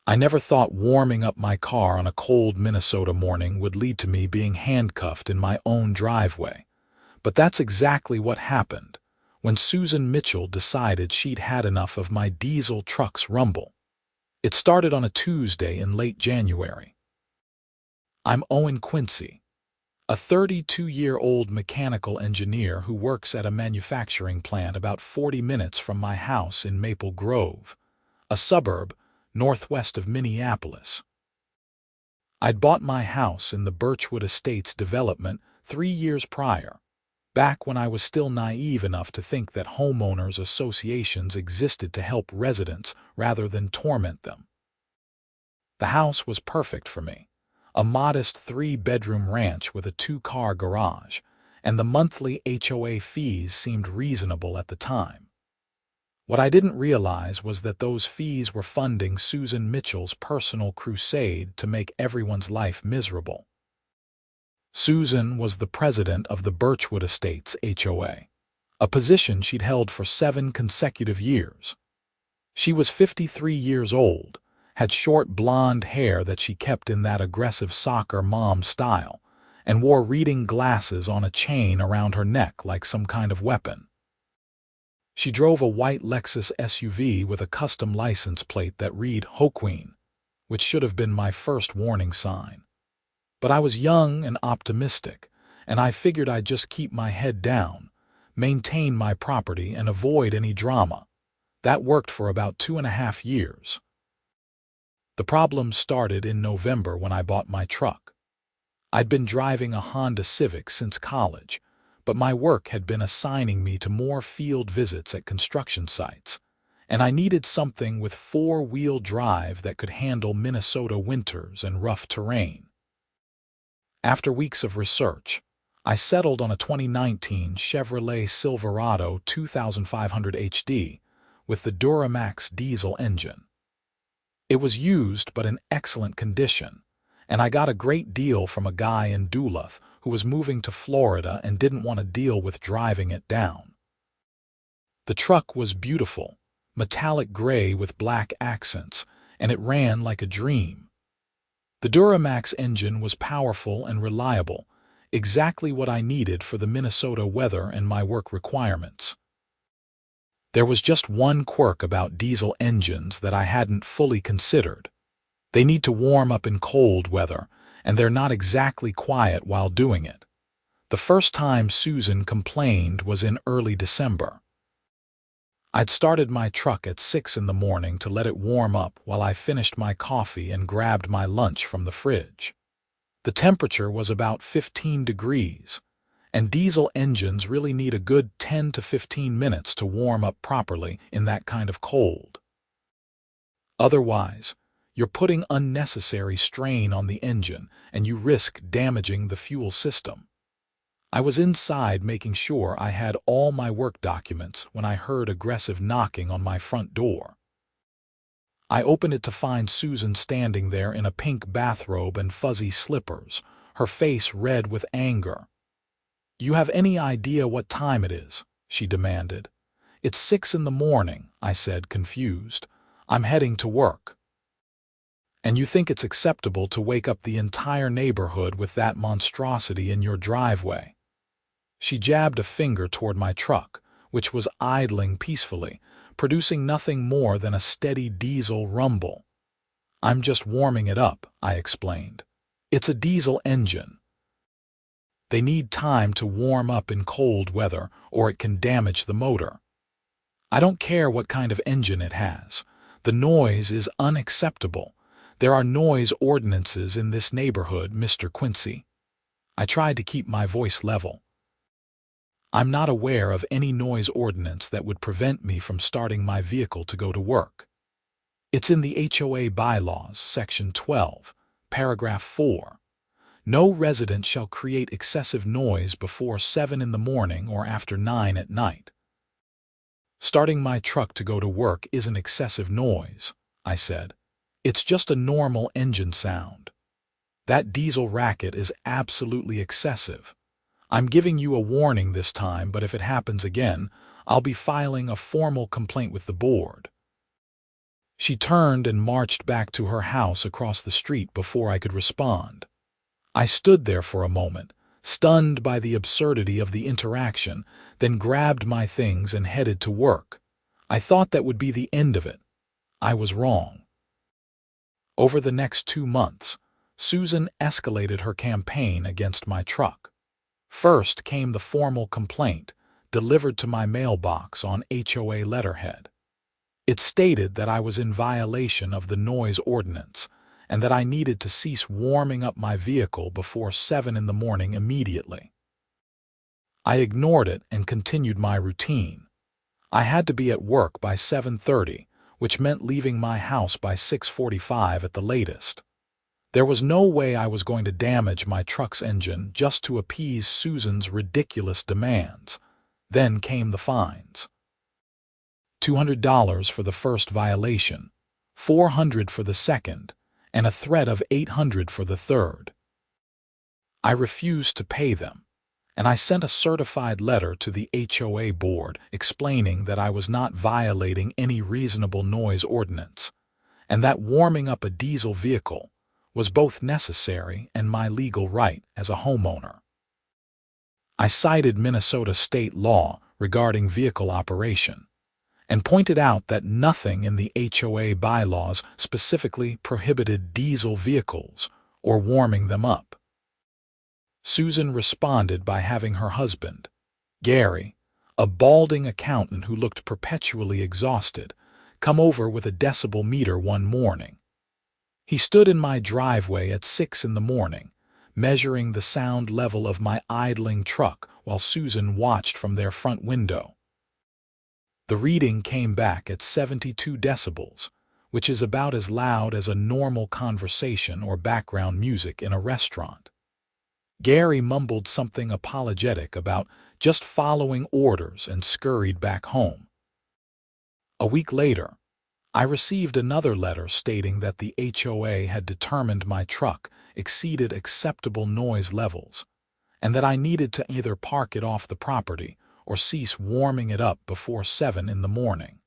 I never thought warming up my car on a cold Minnesota morning would lead to me being handcuffed in my own driveway. But that's exactly what happened when Susan Mitchell decided she'd had enough of my diesel truck's rumble. It started on a Tuesday in late January. I'm Owen Quincy, a 32-year-old mechanical engineer who works at a manufacturing plant about 40 minutes from my house in Maple Grove, a suburb northwest of Minneapolis. I'd bought my house in the Birchwood Estates development 3 years prior, back when I was still naive enough to think that homeowners associations existed to help residents rather than torment them. The house was perfect for me, a modest 3-bedroom ranch with a 2-car garage, and the monthly HOA fees seemed reasonable at the time. What I didn't realize was that those fees were funding Susan Mitchell's personal crusade to make everyone's life miserable. Susan was the president of the Birchwood Estates HOA, a position she'd held for 7 consecutive years. She was 53 years old, had short blonde hair that she kept in that aggressive soccer mom style, and wore reading glasses on a chain around her neck like some kind of weapon. She drove a white Lexus SUV with a custom license plate that read HOA, which should have been my first warning sign. But I was young and optimistic, and I figured I'd just keep my head down, maintain my property, and avoid any drama. That worked for about 2.5 years. The problem started in November when I bought my truck. I'd been driving a Honda Civic since college, but my work had been assigning me to more field visits at construction sites, and I needed something with 4-wheel drive that could handle Minnesota winters and rough terrain. After weeks of research, I settled on a 2019 Chevrolet Silverado 2500 HD with the Duramax diesel engine. It was used but in excellent condition, and I got a great deal from a guy in Duluth who was moving to Florida and didn't want to deal with driving it down. The truck was beautiful, metallic gray with black accents, and it ran like a dream. The Duramax engine was powerful and reliable, exactly what I needed for the Minnesota weather and my work requirements. There was just one quirk about diesel engines that I hadn't fully considered. They need to warm up in cold weather, and they're not exactly quiet while doing it. The first time Susan complained was in early December. I'd started my truck at 6 in the morning to let it warm up while I finished my coffee and grabbed my lunch from the fridge. The temperature was about 15 degrees, and diesel engines really need a good 10 to 15 minutes to warm up properly in that kind of cold. Otherwise, you're putting unnecessary strain on the engine and you risk damaging the fuel system. I was inside making sure I had all my work documents when I heard aggressive knocking on my front door. I opened it to find Susan standing there in a pink bathrobe and fuzzy slippers, her face red with anger. "You have any idea what time it is?" she demanded. "It's 6 in the morning," I said, confused. "I'm heading to work." "And you think it's acceptable to wake up the entire neighborhood with that monstrosity in your driveway?" She jabbed a finger toward my truck, which was idling peacefully, producing nothing more than a steady diesel rumble. "I'm just warming it up," I explained. "It's a diesel engine. They need time to warm up in cold weather, or it can damage the motor. I don't care what kind of engine it has. The noise is unacceptable. There are noise ordinances in this neighborhood, Mr. Quincy." I tried to keep my voice level. "I'm not aware of any noise ordinance that would prevent me from starting my vehicle to go to work. It's in the HOA bylaws, Section 12, Paragraph 4. No resident shall create excessive noise before 7 in the morning or after 9 at night." "Starting my truck to go to work isn't excessive noise," I said. "It's just a normal engine sound. That diesel racket is absolutely excessive. I'm giving you a warning this time, but if it happens again, I'll be filing a formal complaint with the board." She turned and marched back to her house across the street before I could respond. I stood there for a moment, stunned by the absurdity of the interaction, then grabbed my things and headed to work. I thought that would be the end of it. I was wrong. Over the next 2 months, Susan escalated her campaign against my truck. First came the formal complaint, delivered to my mailbox on HOA letterhead. It stated that I was in violation of the noise ordinance and that I needed to cease warming up my vehicle before 7 in the morning immediately. I ignored it and continued my routine. I had to be at work by 7:30, which meant leaving my house by 6:45 at the latest. There was no way I was going to damage my truck's engine just to appease Susan's ridiculous demands. Then came the fines. $200 for the first violation, $400 for the second, and a threat of $800 for the third. I refused to pay them, and I sent a certified letter to the HOA board explaining that I was not violating any reasonable noise ordinance, and that warming up a diesel vehicle was both necessary and my legal right as a homeowner. I cited Minnesota state law regarding vehicle operation and pointed out that nothing in the HOA bylaws specifically prohibited diesel vehicles or warming them up. Susan responded by having her husband, Gary, a balding accountant who looked perpetually exhausted, come over with a decibel meter one morning. He stood in my driveway at 6 in the morning, measuring the sound level of my idling truck while Susan watched from their front window. The reading came back at 72 decibels, which is about as loud as a normal conversation or background music in a restaurant. Gary mumbled something apologetic about just following orders and scurried back home. A week later, I received another letter stating that the HOA had determined my truck exceeded acceptable noise levels, and that I needed to either park it off the property or cease warming it up before 7 in the morning.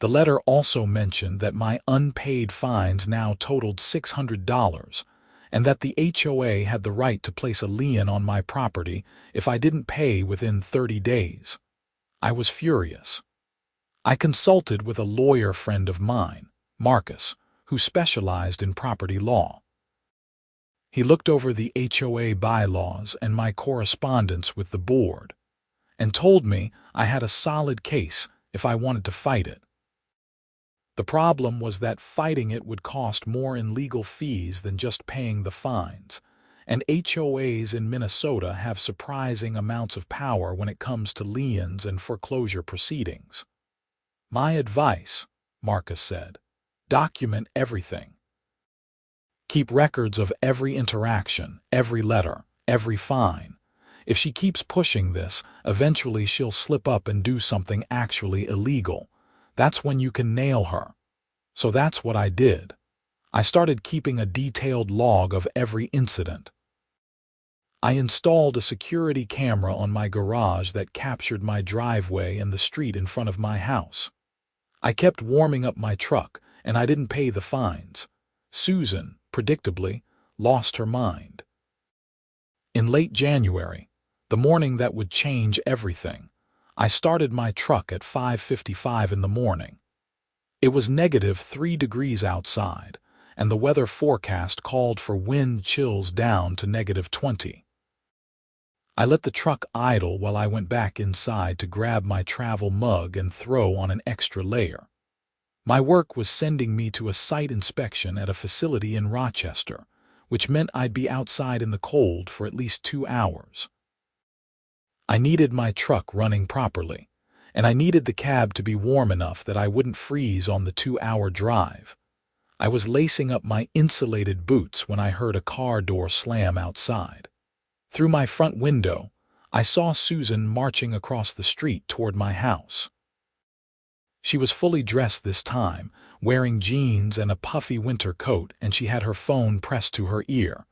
The letter also mentioned that my unpaid fines now totaled $600, and that the HOA had the right to place a lien on my property if I didn't pay within 30 days. I was furious. I consulted with a lawyer friend of mine, Marcus, who specialized in property law. He looked over the HOA bylaws and my correspondence with the board, and told me I had a solid case if I wanted to fight it. The problem was that fighting it would cost more in legal fees than just paying the fines, and HOAs in Minnesota have surprising amounts of power when it comes to liens and foreclosure proceedings. My advice, Marcus said, document everything. Keep records of every interaction, every letter, every fine. If she keeps pushing this, eventually she'll slip up and do something actually illegal. That's when you can nail her. So that's what I did. I started keeping a detailed log of every incident. I installed a security camera on my garage that captured my driveway and the street in front of my house. I kept warming up my truck, and I didn't pay the fines. Susan, predictably, lost her mind. In late January, the morning that would change everything, I started my truck at 5:55 in the morning. It was -3 degrees outside, and the weather forecast called for wind chills down to -20. I let the truck idle while I went back inside to grab my travel mug and throw on an extra layer. My work was sending me to a site inspection at a facility in Rochester, which meant I'd be outside in the cold for at least 2 hours. I needed my truck running properly, and I needed the cab to be warm enough that I wouldn't freeze on the 2-hour drive. I was lacing up my insulated boots when I heard a car door slam outside. Through my front window, I saw Susan marching across the street toward my house. She was fully dressed this time, wearing jeans and a puffy winter coat, and she had her phone pressed to her ear.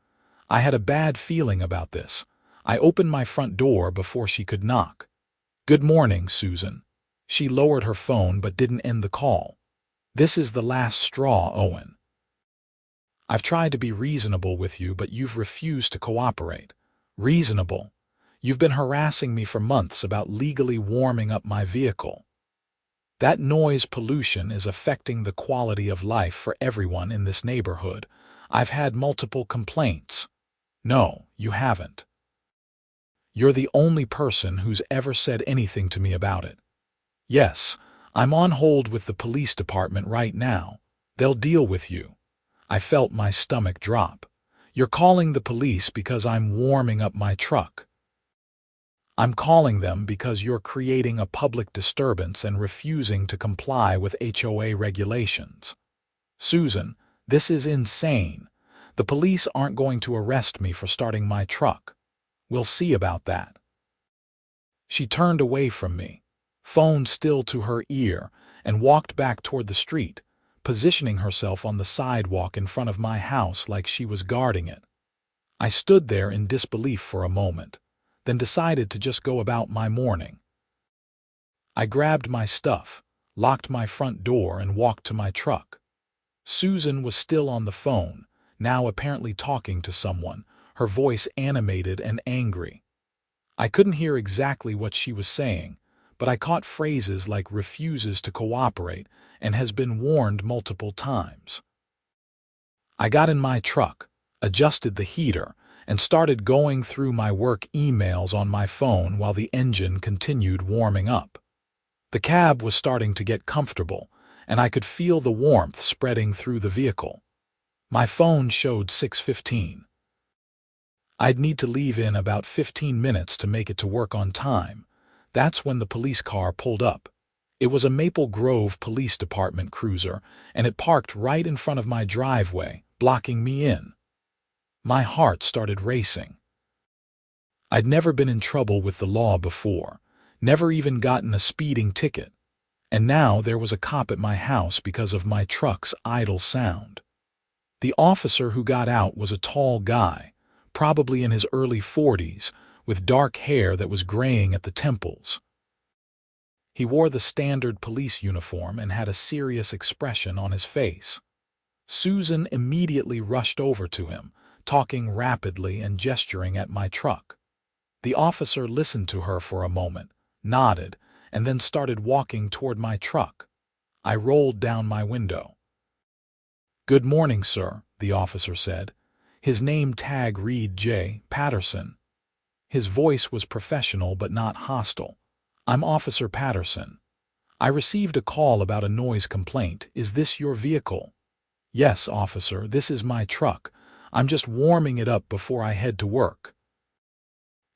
I had a bad feeling about this. I opened my front door before she could knock. "Good morning, Susan." She lowered her phone but didn't end the call. This is the last straw, Owen. I've tried to be reasonable with you, but you've refused to cooperate. Reasonable? You've been harassing me for months about legally warming up my vehicle. That noise pollution is affecting the quality of life for everyone in this neighborhood. I've had multiple complaints. No, you haven't. You're the only person who's ever said anything to me about it. Yes, I'm on hold with the police department right now. They'll deal with you. I felt my stomach drop. You're calling the police because I'm warming up my truck. I'm calling them because you're creating a public disturbance and refusing to comply with HOA regulations. Susan, this is insane. The police aren't going to arrest me for starting my truck. We'll see about that. She turned away from me, phone still to her ear, and walked back toward the street, positioning herself on the sidewalk in front of my house like she was guarding it. I stood there in disbelief for a moment, then decided to just go about my morning. I grabbed my stuff, locked my front door, and walked to my truck. Susan was still on the phone, now apparently talking to someone, her voice animated and angry. I couldn't hear exactly what she was saying, but I caught phrases like refuses to cooperate and has been warned multiple times. I got in my truck, adjusted the heater, and started going through my work emails on my phone while the engine continued warming up. The cab was starting to get comfortable, and I could feel the warmth spreading through the vehicle. My phone showed 6:15. I'd need to leave in about 15 minutes to make it to work on time. That's when the police car pulled up. It was a Maple Grove Police Department cruiser, and it parked right in front of my driveway, blocking me in. My heart started racing. I'd never been in trouble with the law before, never even gotten a speeding ticket, and now there was a cop at my house because of my truck's idle sound. The officer who got out was a tall guy, probably in his early 40s, with dark hair that was graying at the temples. He wore the standard police uniform and had a serious expression on his face. Susan immediately rushed over to him, talking rapidly and gesturing at my truck. The officer listened to her for a moment, nodded, and then started walking toward my truck. I rolled down my window. "Good morning, sir," the officer said. His name tag read J. Patterson. His voice was professional but not hostile. "I'm Officer Patterson. I received a call about a noise complaint. Is this your vehicle?" "Yes, officer, this is my truck. I'm just warming it up before I head to work."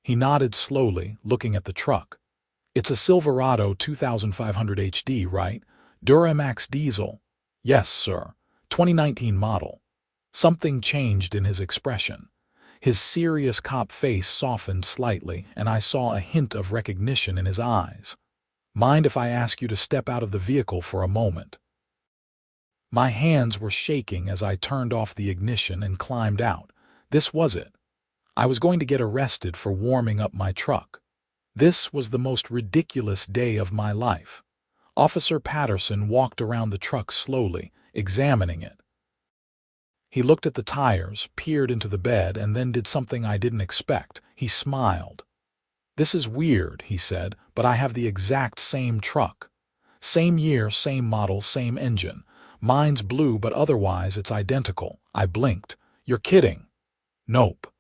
He nodded slowly, looking at the truck. "It's a Silverado 2500 HD, right? Duramax diesel?" "Yes, sir. 2019 model." Something changed in his expression. His serious cop face softened slightly, and I saw a hint of recognition in his eyes. "Mind if I ask you to step out of the vehicle for a moment?" My hands were shaking as I turned off the ignition and climbed out. This was it. I was going to get arrested for warming up my truck. This was the most ridiculous day of my life. Officer Patterson walked around the truck slowly, examining it. He looked at the tires, peered into the bed, and then did something I didn't expect. He smiled. "This is weird," he said, "but I have the exact same truck. Same year, same model, same engine. Mine's blue, but otherwise it's identical." I blinked. "You're kidding." "Nope.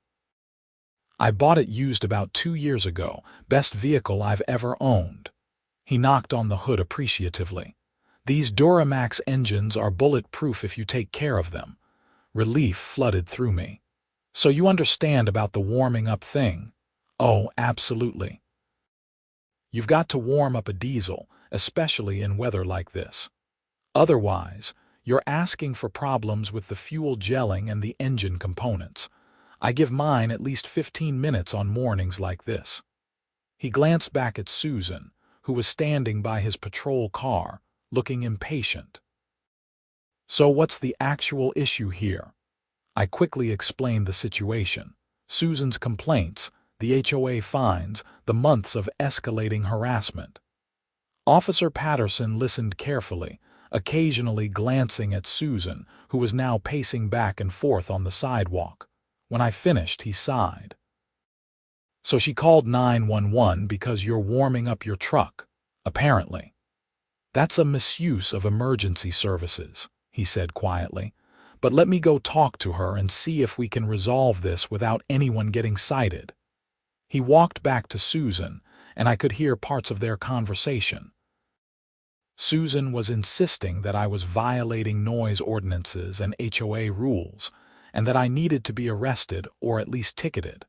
I bought it used about 2 years ago. Best vehicle I've ever owned." He knocked on the hood appreciatively. "These Duramax engines are bulletproof if you take care of them." Relief flooded through me. "So you understand about the warming up thing?" "Oh, absolutely. You've got to warm up a diesel, especially in weather like this. Otherwise, you're asking for problems with the fuel gelling and the engine components. I give mine at least 15 minutes on mornings like this." He glanced back at Susan, who was standing by his patrol car, looking impatient. "So what's the actual issue here?" I quickly explained the situation. Susan's complaints, the HOA fines, the months of escalating harassment. Officer Patterson listened carefully, occasionally glancing at Susan, who was now pacing back and forth on the sidewalk. When I finished, he sighed. "So she called 911 because you're warming up your truck, apparently. That's a misuse of emergency services," he said quietly. "But let me go talk to her and see if we can resolve this without anyone getting cited." He walked back to Susan, and I could hear parts of their conversation. Susan was insisting that I was violating noise ordinances and HOA rules, and that I needed to be arrested or at least ticketed.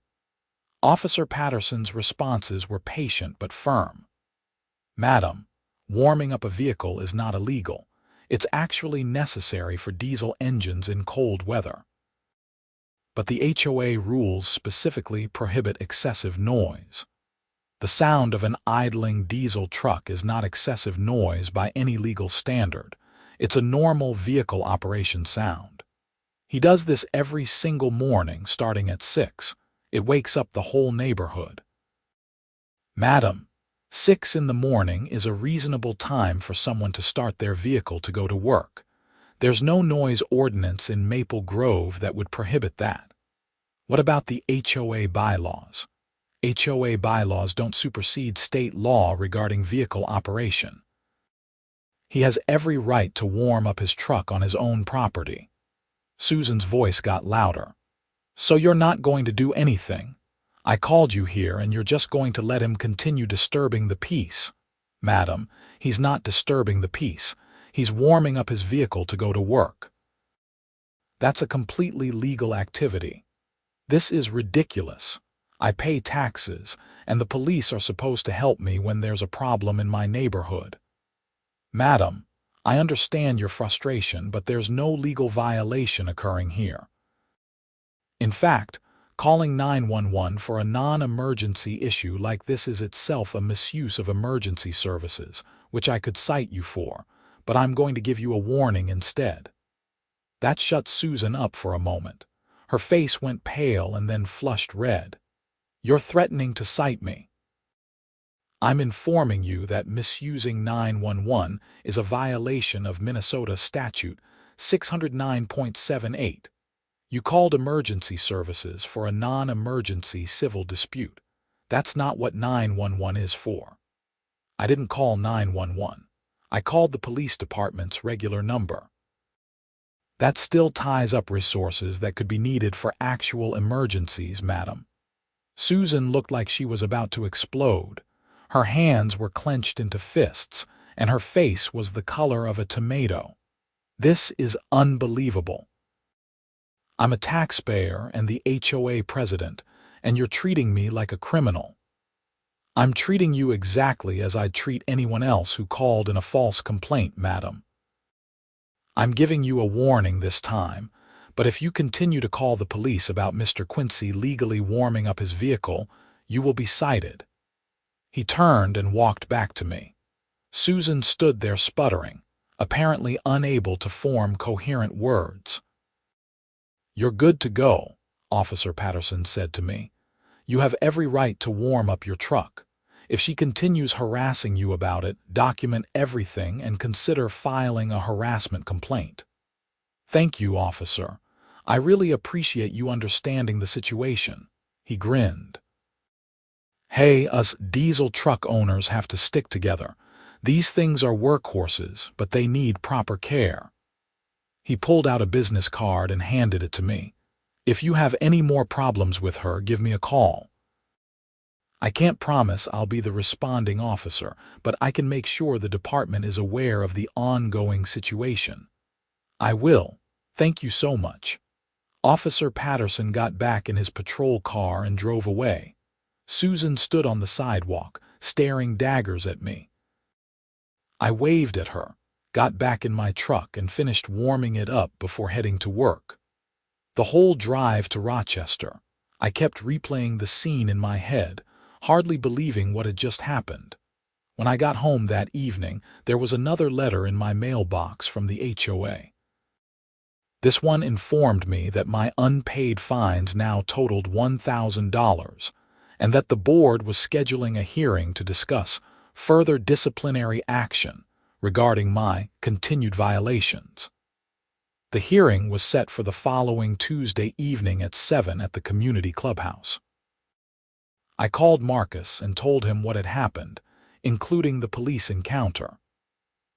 Officer Patterson's responses were patient but firm. "Madam, warming up a vehicle is not illegal. It's actually necessary for diesel engines in cold weather. But the HOA rules specifically prohibit excessive noise. The sound of an idling diesel truck is not excessive noise by any legal standard. It's a normal vehicle operation sound. He does this every single morning starting at 6. It wakes up the whole neighborhood." "Madam, 6 in the morning is a reasonable time for someone to start their vehicle to go to work. There's no noise ordinance in Maple Grove that would prohibit that. What about the HOA bylaws? HOA bylaws don't supersede state law regarding vehicle operation. He has every right to warm up his truck on his own property." Susan's voice got louder. "So you're not going to do anything? I called you here and you're just going to let him continue disturbing the peace?" "Madam, he's not disturbing the peace. He's warming up his vehicle to go to work. That's a completely legal activity. This is ridiculous. I pay taxes, and the police are supposed to help me when there's a problem in my neighborhood." "Madam, I understand your frustration, but there's no legal violation occurring here. In fact, calling 911 for a non-emergency issue like this is itself a misuse of emergency services, which I could cite you for, but I'm going to give you a warning instead." That shut Susan up for a moment. Her face went pale and then flushed red. "You're threatening to cite me." "I'm informing you that misusing 911 is a violation of Minnesota Statute 609.78. You called emergency services for a non-emergency civil dispute. That's not what 911 is for." "I didn't call 911. I called the police department's regular number." "That still ties up resources that could be needed for actual emergencies, madam." Susan looked like she was about to explode. Her hands were clenched into fists, and her face was the color of a tomato. "This is unbelievable. I'm a taxpayer and the HOA president, and you're treating me like a criminal." "I'm treating you exactly as I'd treat anyone else who called in a false complaint, madam. I'm giving you a warning this time, but if you continue to call the police about Mr. Quincy legally warming up his vehicle, you will be cited." He turned and walked back to me. Susan stood there sputtering, apparently unable to form coherent words. "You're good to go," Officer Patterson said to me. "You have every right to warm up your truck. If she continues harassing you about it, document everything and consider filing a harassment complaint." "Thank you, officer. I really appreciate you understanding the situation." He grinned. "Hey, us diesel truck owners have to stick together. These things are workhorses, but they need proper care." He pulled out a business card and handed it to me. "If you have any more problems with her, give me a call. I can't promise I'll be the responding officer, but I can make sure the department is aware of the ongoing situation." "I will. Thank you so much." Officer Patterson got back in his patrol car and drove away. Susan stood on the sidewalk, staring daggers at me. I waved at her, got back in my truck, and finished warming it up before heading to work. The whole drive to Rochester, I kept replaying the scene in my head, hardly believing what had just happened. When I got home that evening, there was another letter in my mailbox from the HOA. This one informed me that my unpaid fines now totaled $1,000, and that the board was scheduling a hearing to discuss further disciplinary action regarding my continued violations. The hearing was set for the following Tuesday evening at 7 at the community clubhouse. I called Marcus and told him what had happened, including the police encounter.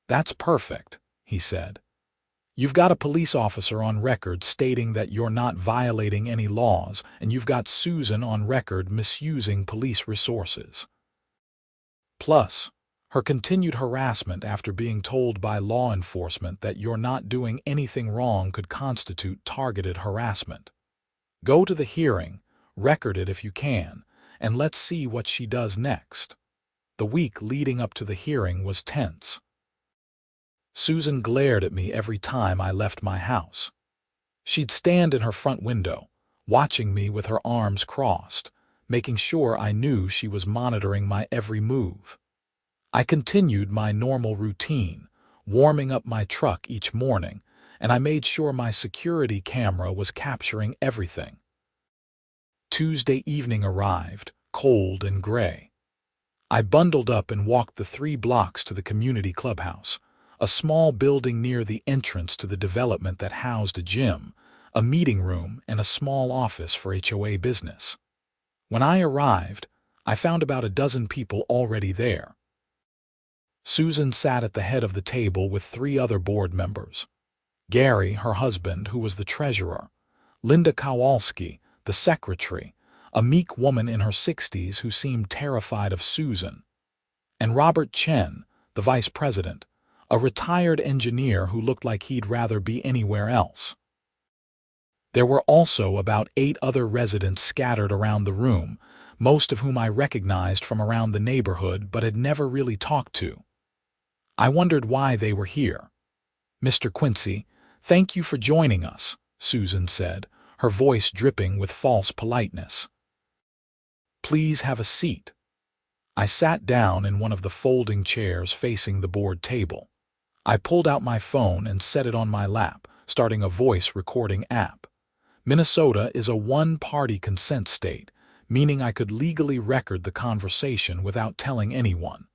"That's perfect," he said. "You've got a police officer on record stating that you're not violating any laws, and you've got Susan on record misusing police resources. Plus, her continued harassment after being told by law enforcement that you're not doing anything wrong could constitute targeted harassment. Go to the hearing, record it if you can, and let's see what she does next." The week leading up to the hearing was tense. Susan glared at me every time I left my house. She'd stand in her front window, watching me with her arms crossed, making sure I knew she was monitoring my every move. I continued my normal routine, warming up my truck each morning, and I made sure my security camera was capturing everything. Tuesday evening arrived, cold and gray. I bundled up and walked the 3 blocks to the community clubhouse, a small building near the entrance to the development that housed a gym, a meeting room, and a small office for HOA business. When I arrived, I found about a dozen people already there. Susan sat at the head of the table with 3 other board members. Gary, her husband, who was the treasurer, Linda Kowalski, the secretary, a meek woman in her 60s who seemed terrified of Susan, and Robert Chen, the vice president, a retired engineer who looked like he'd rather be anywhere else. There were also about 8 other residents scattered around the room, most of whom I recognized from around the neighborhood but had never really talked to. I wondered why they were here. "Mr. Quincy, thank you for joining us," Susan said, her voice dripping with false politeness. "Please have a seat." I sat down in one of the folding chairs facing the board table. I pulled out my phone and set it on my lap, starting a voice recording app. Minnesota is a one-party consent state, meaning I could legally record the conversation without telling anyone.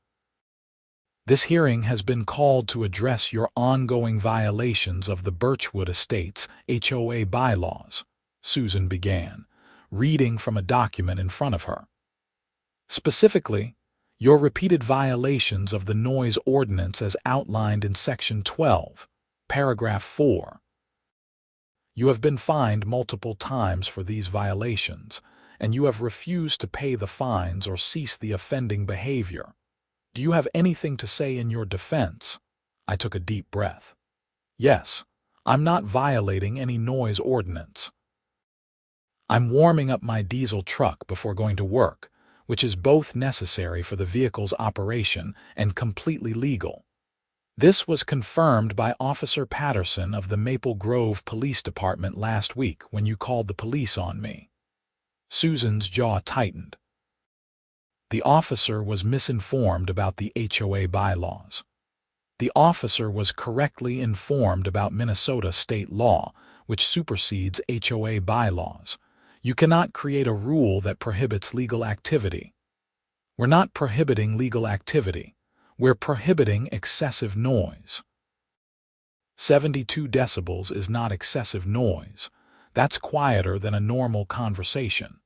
"This hearing has been called to address your ongoing violations of the Birchwood Estates HOA bylaws," Susan began, reading from a document in front of her. "Specifically, your repeated violations of the noise ordinance as outlined in Section 12, Paragraph 4. You have been fined multiple times for these violations, and you have refused to pay the fines or cease the offending behavior. Do you have anything to say in your defense?" I took a deep breath. "Yes, I'm not violating any noise ordinance. I'm warming up my diesel truck before going to work, which is both necessary for the vehicle's operation and completely legal. This was confirmed by Officer Patterson of the Maple Grove Police Department last week when you called the police on me." Susan's jaw tightened. The officer was misinformed about the HOA bylaws. The officer was correctly informed about Minnesota state law, which supersedes HOA bylaws. You cannot create a rule that prohibits legal activity. We're not prohibiting legal activity. We're prohibiting excessive noise. 72 decibels is not excessive noise. That's quieter than a normal conversation.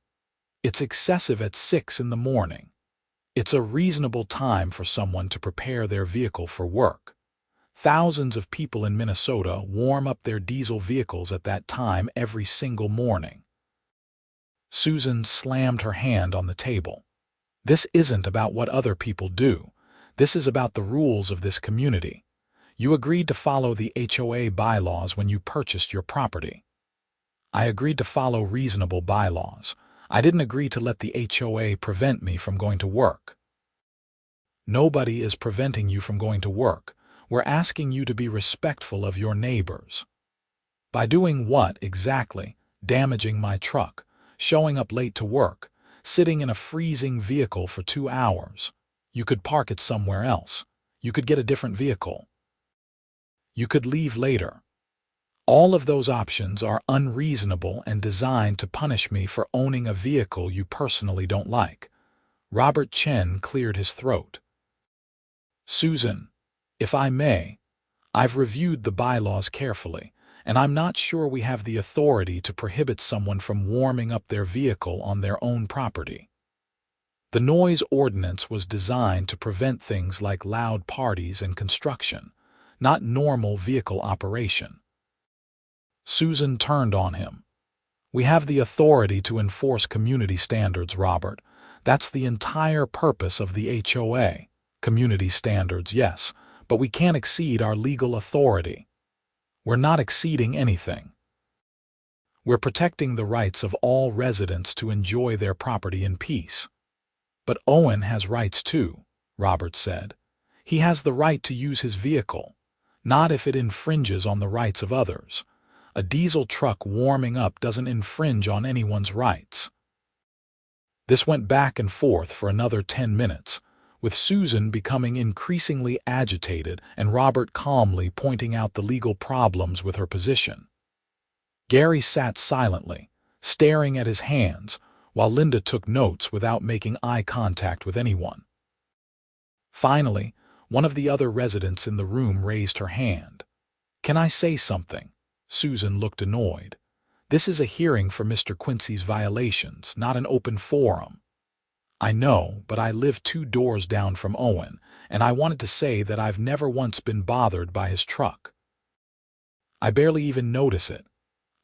It's excessive at 6 in the morning. It's a reasonable time for someone to prepare their vehicle for work. Thousands of people in Minnesota warm up their diesel vehicles at that time every single morning. Susan slammed her hand on the table. "This isn't about what other people do. This is about the rules of this community. You agreed to follow the HOA bylaws when you purchased your property." "I agreed to follow reasonable bylaws. I didn't agree to let the HOA prevent me from going to work." "Nobody is preventing you from going to work. We're asking you to be respectful of your neighbors." "By doing what exactly? Damaging my truck, showing up late to work, sitting in a freezing vehicle for 2 hours. You could park it somewhere else. You could get a different vehicle. You could leave later. All of those options are unreasonable and designed to punish me for owning a vehicle you personally don't like." Robert Chen cleared his throat. "Susan, If I may, I've reviewed the bylaws carefully, and I'm not sure we have the authority to prohibit someone from warming up their vehicle on their own property. The noise ordinance was designed to prevent things like loud parties and construction, not normal vehicle operation. Susan turned on him. We have the authority to enforce community standards, Robert. That's the entire purpose of the HOA. Community standards, yes, but we can't exceed our legal authority. We're not exceeding anything. We're protecting the rights of all residents to enjoy their property in peace. But Owen has rights too, Robert said. He has the right to use his vehicle, not if it infringes on the rights of others. A diesel truck warming up doesn't infringe on anyone's rights. This went back and forth for another 10 minutes, with Susan becoming increasingly agitated and Robert calmly pointing out the legal problems with her position. Gary sat silently, staring at his hands, while Linda took notes without making eye contact with anyone. Finally, one of the other residents in the room raised her hand. "Can I say something?" Susan looked annoyed. "This is a hearing for Mr. Quincy's violations, not an open forum." "I know, but I live 2 doors down from Owen, and I wanted to say that I've never once been bothered by his truck. I barely even notice it."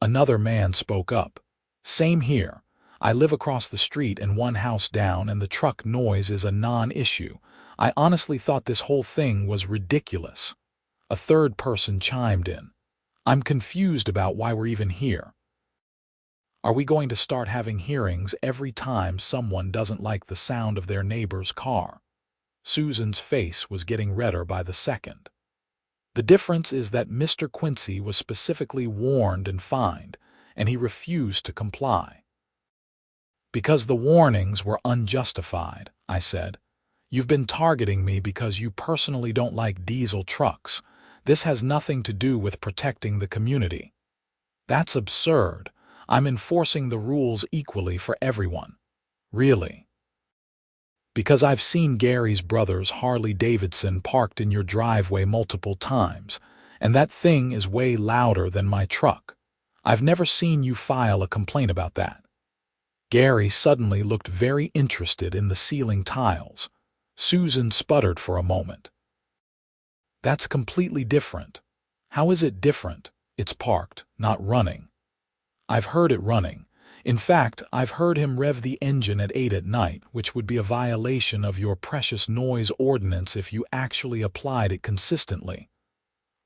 Another man spoke up. "Same here. I live across the street and 1 house down, and the truck noise is a non-issue. I honestly thought this whole thing was ridiculous." A third person chimed in. "I'm confused about why we're even here. Are we going to start having hearings every time someone doesn't like the sound of their neighbor's car?" Susan's face was getting redder by the second. "The difference is that Mr. Quincy was specifically warned and fined, and he refused to comply." "Because the warnings were unjustified," I said. "You've been targeting me because you personally don't like diesel trucks. This has nothing to do with protecting the community." "That's absurd. I'm enforcing the rules equally for everyone." "Really?" "Because I've seen Gary's brother's Harley-Davidson parked in your driveway multiple times, and that thing is way louder than my truck. I've never seen you file a complaint about that." Gary suddenly looked very interested in the ceiling tiles. Susan sputtered for a moment. "That's completely different." "How is it different? It's parked, not running." "I've heard it running. In fact, I've heard him rev the engine at 8 at night, which would be a violation of your precious noise ordinance if you actually applied it consistently."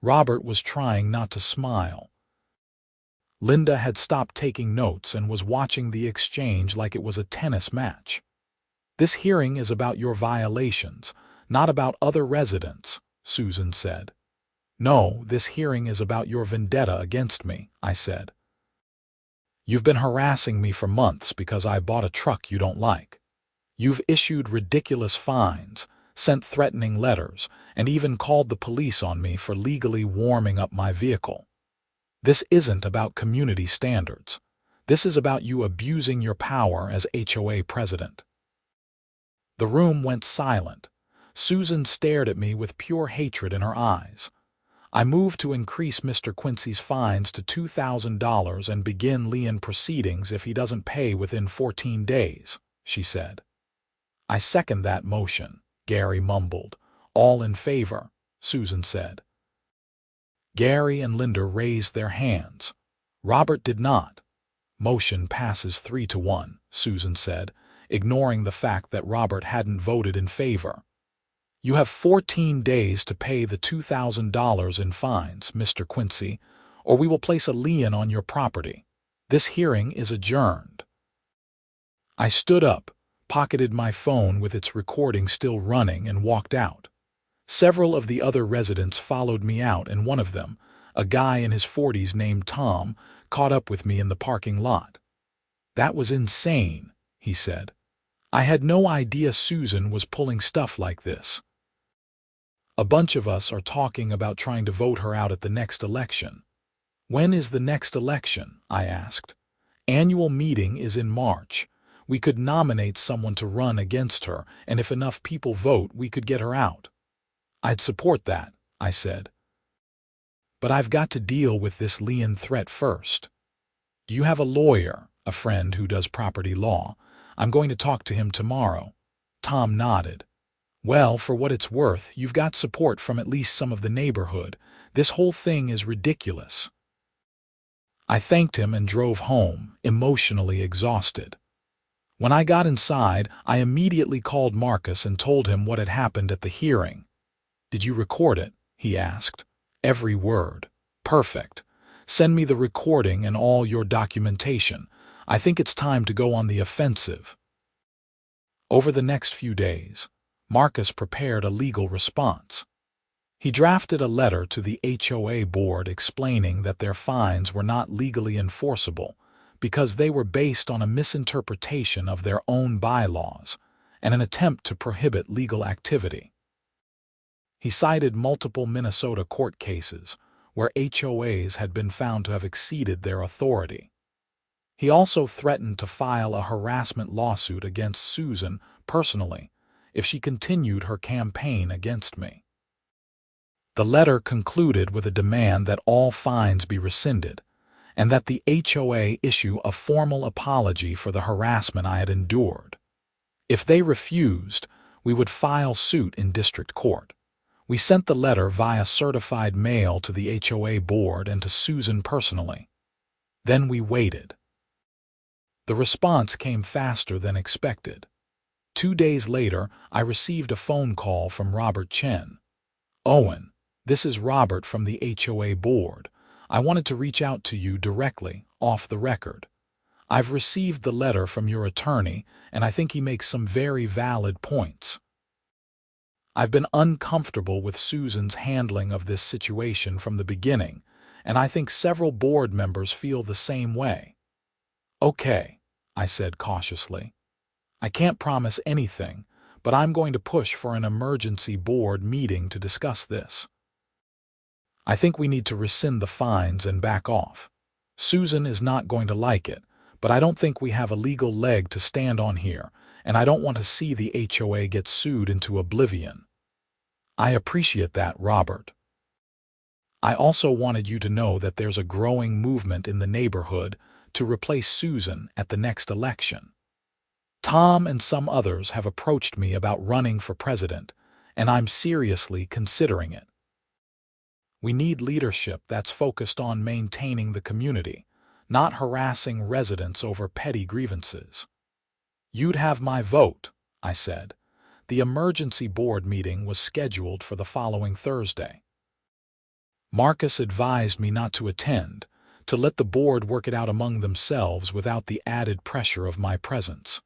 Robert was trying not to smile. Linda had stopped taking notes and was watching the exchange like it was a tennis match. "This hearing is about your violations, not about other residents," Susan said. "No, this hearing is about your vendetta against me," I said. "You've been harassing me for months because I bought a truck you don't like. You've issued ridiculous fines, sent threatening letters, and even called the police on me for legally warming up my vehicle. This isn't about community standards. This is about you abusing your power as HOA president." The room went silent. Susan stared at me with pure hatred in her eyes. "I move to increase Mr. Quincy's fines to $2,000 and begin lien proceedings if he doesn't pay within 14 days, she said. "I second that motion," Gary mumbled. "All in favor," Susan said. Gary and Linda raised their hands. Robert did not. "Motion passes 3-1, Susan said, ignoring the fact that Robert hadn't voted in favor. "You have 14 days to pay the $2,000 in fines, Mr. Quincy, or we will place a lien on your property. This hearing is adjourned." I stood up, pocketed my phone with its recording still running, and walked out. Several of the other residents followed me out, and one of them, a guy in his 40s named Tom, caught up with me in the parking lot. "That was insane," he said. "I had no idea Susan was pulling stuff like this. A bunch of us are talking about trying to vote her out at the next election." "When is the next election?" I asked. "Annual meeting is in March. We could nominate someone to run against her, and if enough people vote, we could get her out." "I'd support that," I said. But I've got to deal with this lien threat first. Do you have a lawyer, a friend who does property law? I'm going to talk to him tomorrow. Tom nodded. Well, for what it's worth, you've got support from at least some of the neighborhood. This whole thing is ridiculous. I thanked him and drove home, emotionally exhausted. When I got inside, I immediately called Marcus and told him what had happened at the hearing. Did you record it? He asked. Every word. Perfect. Send me the recording and all your documentation. I think it's time to go on the offensive. Over the next few days, Marcus prepared a legal response. He drafted a letter to the HOA board explaining that their fines were not legally enforceable because they were based on a misinterpretation of their own bylaws and an attempt to prohibit legal activity. He cited multiple Minnesota court cases where HOAs had been found to have exceeded their authority. He also threatened to file a harassment lawsuit against Susan personally if she continued her campaign against me. The letter concluded with a demand that all fines be rescinded and that the HOA issue a formal apology for the harassment I had endured. If they refused, we would file suit in district court. We sent the letter via certified mail to the HOA board and to Susan personally. Then we waited. The response came faster than expected. 2 days later, I received a phone call from Robert Chen. Owen, this is Robert from the HOA board. I wanted to reach out to you directly, off the record. I've received the letter from your attorney, and I think he makes some very valid points. I've been uncomfortable with Susan's handling of this situation from the beginning, and I think several board members feel the same way. Okay, I said cautiously. I can't promise anything, but I'm going to push for an emergency board meeting to discuss this. I think we need to rescind the fines and back off. Susan is not going to like it, but I don't think we have a legal leg to stand on here, and I don't want to see the HOA get sued into oblivion. I appreciate that, Robert. I also wanted you to know that there's a growing movement in the neighborhood to replace Susan at the next election. Tom and some others have approached me about running for president, and I'm seriously considering it. We need leadership that's focused on maintaining the community, not harassing residents over petty grievances. You'd have my vote, I said. The emergency board meeting was scheduled for the following Thursday. Marcus advised me not to attend, to let the board work it out among themselves without the added pressure of my presence.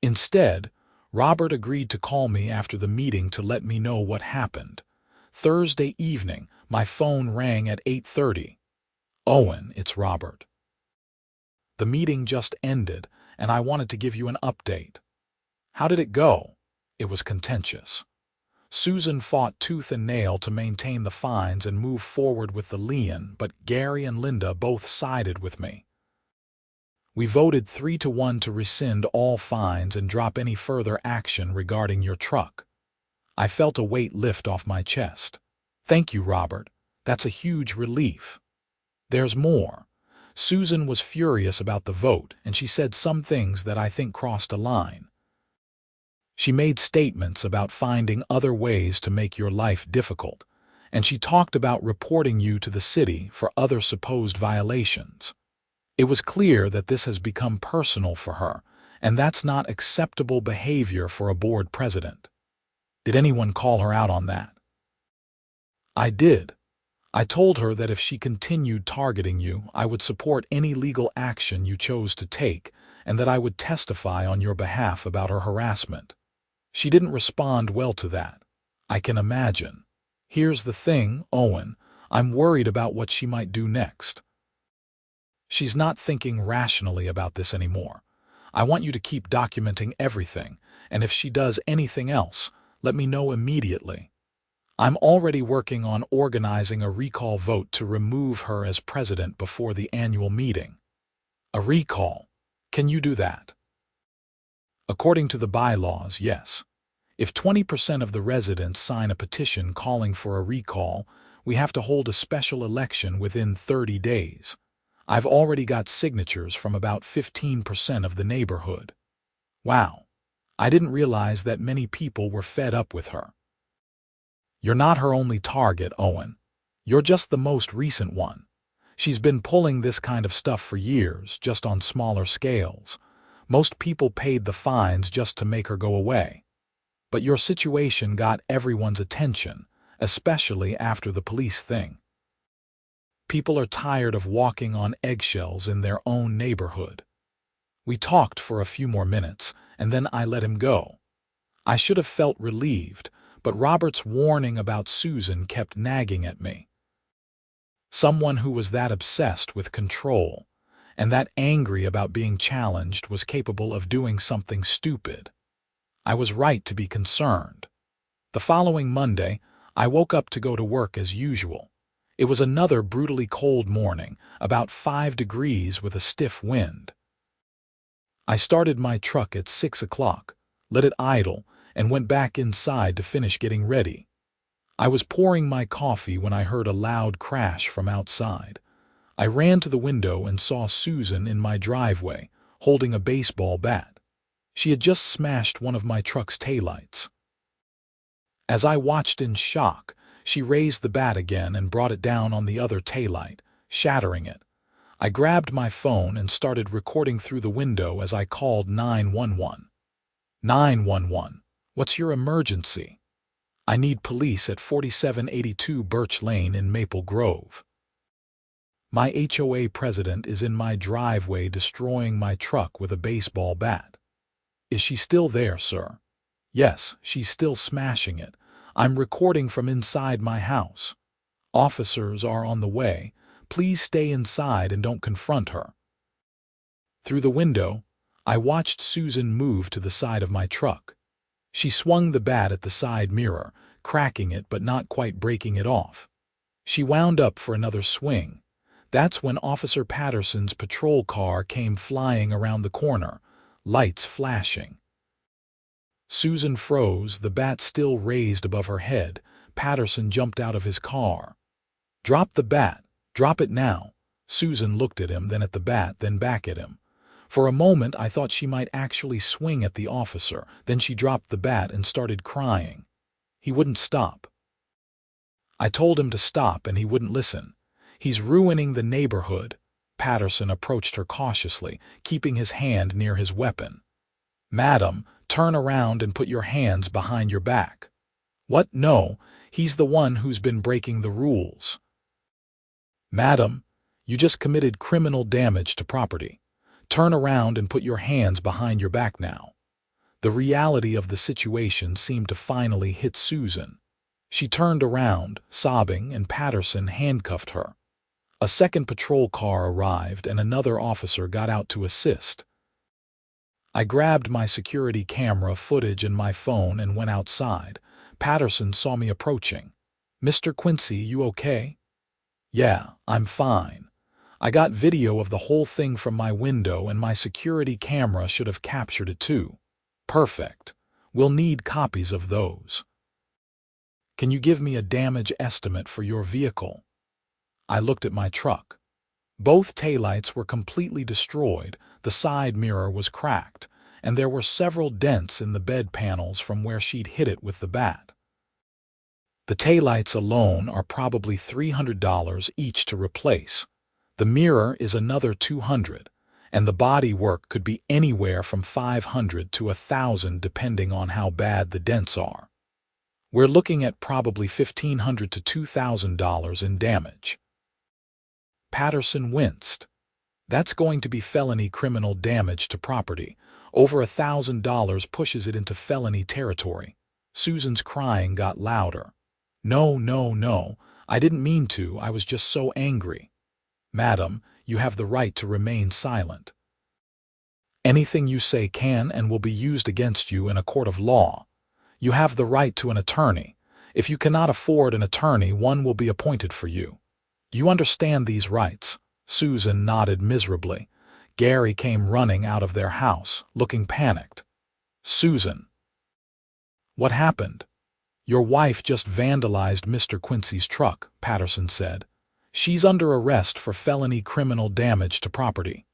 Instead, Robert agreed to call me after the meeting to let me know what happened. Thursday evening, my phone rang at 8:30. Owen, it's Robert. The meeting just ended, and I wanted to give you an update. How did it go? It was contentious. Susan fought tooth and nail to maintain the fines and move forward with the lien, but Gary and Linda both sided with me. We voted 3-1 to rescind all fines and drop any further action regarding your truck. I felt a weight lift off my chest. Thank you, Robert. That's a huge relief. There's more. Susan was furious about the vote, and she said some things that I think crossed a line. She made statements about finding other ways to make your life difficult, and she talked about reporting you to the city for other supposed violations. It was clear that this has become personal for her, and that's not acceptable behavior for a board president. Did anyone call her out on that? I did. I told her that if she continued targeting you, I would support any legal action you chose to take, and that I would testify on your behalf about her harassment. She didn't respond well to that. I can imagine. Here's the thing, Owen, I'm worried about what she might do next. She's not thinking rationally about this anymore. I want you to keep documenting everything, and if she does anything else, let me know immediately. I'm already working on organizing a recall vote to remove her as president before the annual meeting. A recall? Can you do that? According to the bylaws, yes. If 20% of the residents sign a petition calling for a recall, we have to hold a special election within 30 days. I've already got signatures from about 15% of the neighborhood. Wow, I didn't realize that many people were fed up with her. You're not her only target, Owen. You're just the most recent one. She's been pulling this kind of stuff for years, just on smaller scales. Most people paid the fines just to make her go away. But your situation got everyone's attention, especially after the police thing. People are tired of walking on eggshells in their own neighborhood. We talked for a few more minutes, and then I let him go. I should have felt relieved, but Robert's warning about Susan kept nagging at me. Someone who was that obsessed with control and that angry about being challenged was capable of doing something stupid. I was right to be concerned. The following Monday, I woke up to go to work as usual. It was another brutally cold morning, about 5 degrees with a stiff wind. I started my truck at 6 o'clock, let it idle, and went back inside to finish getting ready. I was pouring my coffee when I heard a loud crash from outside. I ran to the window and saw Susan in my driveway, holding a baseball bat. She had just smashed one of my truck's taillights. As I watched in shock, she raised the bat again and brought it down on the other taillight, shattering it. I grabbed my phone and started recording through the window as I called 911. 911, what's your emergency? I need police at 4782 Birch Lane in Maple Grove. My HOA president is in my driveway destroying my truck with a baseball bat. Is she still there, sir? Yes, she's still smashing it. I'm recording from inside my house. Officers are on the way. Please stay inside and don't confront her. Through the window, I watched Susan move to the side of my truck. She swung the bat at the side mirror, cracking it but not quite breaking it off. She wound up for another swing. That's when Officer Patterson's patrol car came flying around the corner, lights flashing. Susan froze, the bat still raised above her head. Patterson jumped out of his car. Drop the bat. Drop it now. Susan looked at him, then at the bat, then back at him. For a moment I thought she might actually swing at the officer, then she dropped the bat and started crying. He wouldn't stop. I told him to stop and he wouldn't listen. He's ruining the neighborhood. Patterson approached her cautiously, keeping his hand near his weapon. Madam, turn around and put your hands behind your back. What? No, he's the one who's been breaking the rules. Madam, you just committed criminal damage to property. Turn around and put your hands behind your back now. The reality of the situation seemed to finally hit Susan. She turned around, sobbing, and Patterson handcuffed her. A second patrol car arrived and another officer got out to assist. I grabbed my security camera footage and my phone and went outside. Patterson saw me approaching. Mr. Quincy, you okay? Yeah, I'm fine. I got video of the whole thing from my window and my security camera should have captured it too. Perfect. We'll need copies of those. Can you give me a damage estimate for your vehicle? I looked at my truck. Both taillights were completely destroyed, the side mirror was cracked, and there were several dents in the bed panels from where she'd hit it with the bat. The taillights alone are probably $300 each to replace. The mirror is another $200, and the body work could be anywhere from $500 to $1,000 depending on how bad the dents are. We're looking at probably $1,500 to $2,000 in damage. Patterson winced. That's going to be felony criminal damage to property. Over $1,000 pushes it into felony territory. Susan's crying got louder. No, no, no, I didn't mean to, I was just so angry. Madam, you have the right to remain silent. Anything you say can and will be used against you in a court of law. You have the right to an attorney. If you cannot afford an attorney, one will be appointed for you. You understand these rights? Susan nodded miserably. Gary came running out of their house, looking panicked. Susan. What happened? Your wife just vandalized Mr. Quincy's truck, Patterson said. She's under arrest for felony criminal damage to property.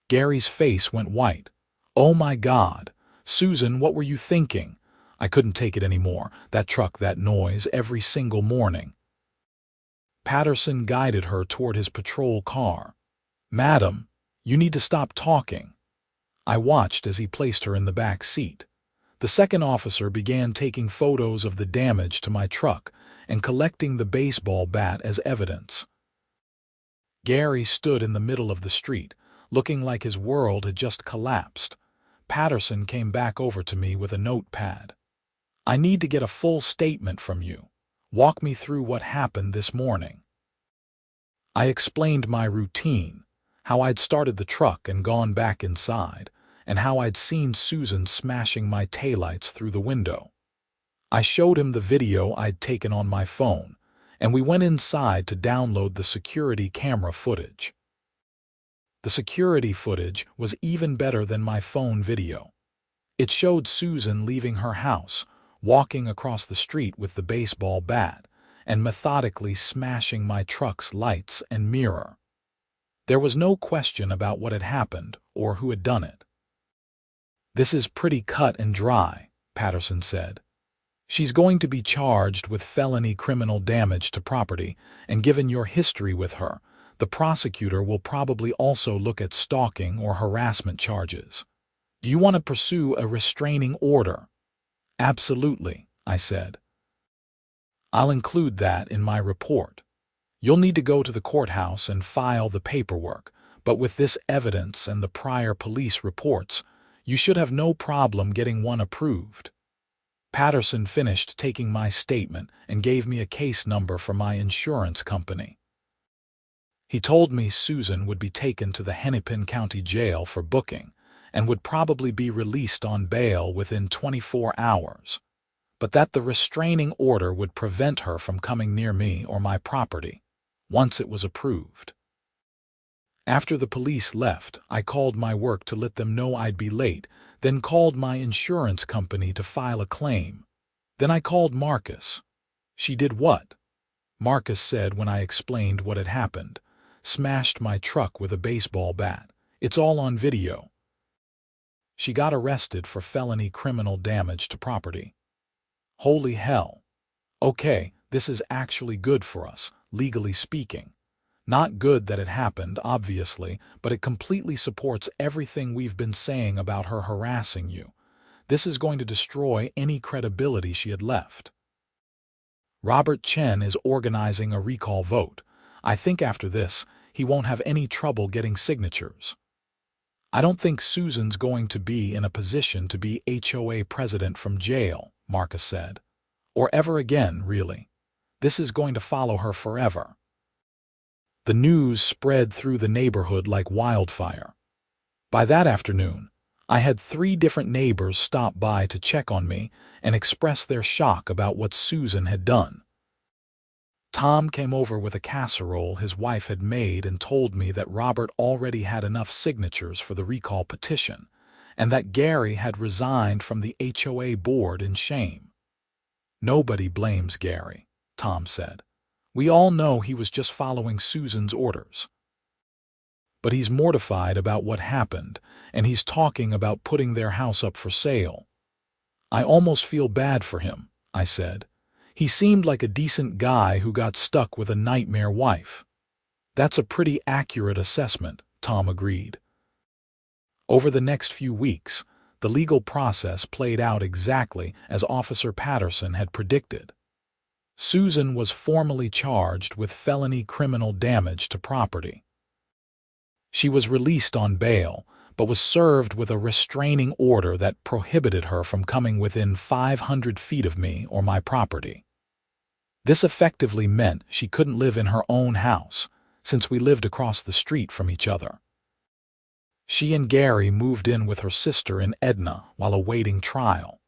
Gary's face went white. Oh my God. Susan, what were you thinking? I couldn't take it anymore. That truck, that noise, every single morning. Patterson guided her toward his patrol car. Madam, you need to stop talking. I watched as he placed her in the back seat. The second officer began taking photos of the damage to my truck and collecting the baseball bat as evidence. Gary stood in the middle of the street, looking like his world had just collapsed. Patterson came back over to me with a notepad. I need to get a full statement from you. Walk me through what happened this morning. I explained my routine, how I'd started the truck and gone back inside, and how I'd seen Susan smashing my taillights through the window. I showed him the video I'd taken on my phone, and we went inside to download the security camera footage. The security footage was even better than my phone video. It showed Susan leaving her house, walking across the street with the baseball bat, and methodically smashing my truck's lights and mirror. There was no question about what had happened or who had done it. This is pretty cut and dry, Patterson said. She's going to be charged with felony criminal damage to property, and given your history with her, the prosecutor will probably also look at stalking or harassment charges. Do you want to pursue a restraining order? Absolutely, I said. I'll include that in my report. You'll need to go to the courthouse and file the paperwork, but with this evidence and the prior police reports, you should have no problem getting one approved. Patterson finished taking my statement and gave me a case number for my insurance company. He told me Susan would be taken to the Hennepin County Jail for booking and would probably be released on bail within 24 hours, but that the restraining order would prevent her from coming near me or my property once it was approved. After the police left, I called my work to let them know I'd be late, then called my insurance company to file a claim. Then I called Marcus. She did what? Marcus said when I explained what had happened. Smashed my truck with a baseball bat. It's all on video. She got arrested for felony criminal damage to property. Holy hell. Okay, this is actually good for us, legally speaking. Not good that it happened, obviously, but it completely supports everything we've been saying about her harassing you. This is going to destroy any credibility she had left. Robert Chen is organizing a recall vote. I think after this, he won't have any trouble getting signatures. I don't think Susan's going to be in a position to be HOA president from jail, Marcus said. Or ever again, really. This is going to follow her forever. The news spread through the neighborhood like wildfire. By that afternoon, I had 3 different neighbors stop by to check on me and express their shock about what Susan had done. Tom came over with a casserole his wife had made and told me that Robert already had enough signatures for the recall petition, and that Gary had resigned from the HOA board in shame. Nobody blames Gary, Tom said. We all know he was just following Susan's orders. But he's mortified about what happened, and he's talking about putting their house up for sale. I almost feel bad for him, I said. He seemed like a decent guy who got stuck with a nightmare wife. That's a pretty accurate assessment, Tom agreed. Over the next few weeks, the legal process played out exactly as Officer Patterson had predicted. Susan was formally charged with felony criminal damage to property. She was released on bail, but was served with a restraining order that prohibited her from coming within 500 feet of me or my property. This effectively meant she couldn't live in her own house, since we lived across the street from each other. She and Gary moved in with her sister in Edna while awaiting trial.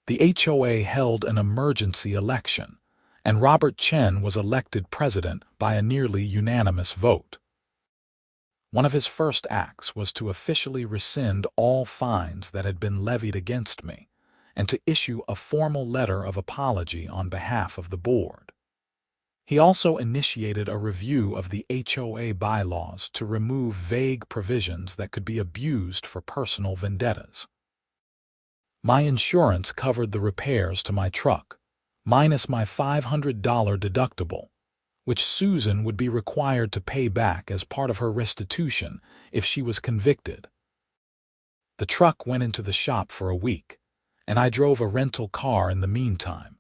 The HOA held an emergency election, and Robert Chen was elected president by a nearly unanimous vote. One of his first acts was to officially rescind all fines that had been levied against me, and to issue a formal letter of apology on behalf of the board. He also initiated a review of the HOA bylaws to remove vague provisions that could be abused for personal vendettas. My insurance covered the repairs to my truck, minus my $500 deductible, which Susan would be required to pay back as part of her restitution if she was convicted. The truck went into the shop for a week, and I drove a rental car in the meantime,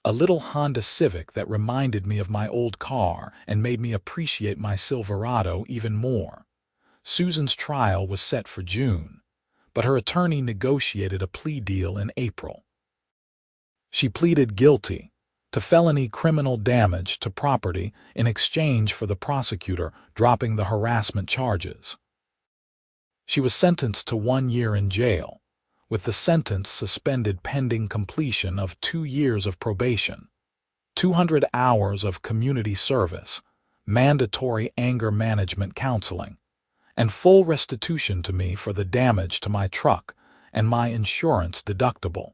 a little Honda Civic that reminded me of my old car and made me appreciate my Silverado even more. Susan's trial was set for June, but her attorney negotiated a plea deal in April. She pleaded guilty to felony criminal damage to property in exchange for the prosecutor dropping the harassment charges. She was sentenced to 1 year in jail, with the sentence suspended pending completion of 2 years of probation, 200 hours of community service, mandatory anger management counseling, and full restitution to me for the damage to my truck and my insurance deductible.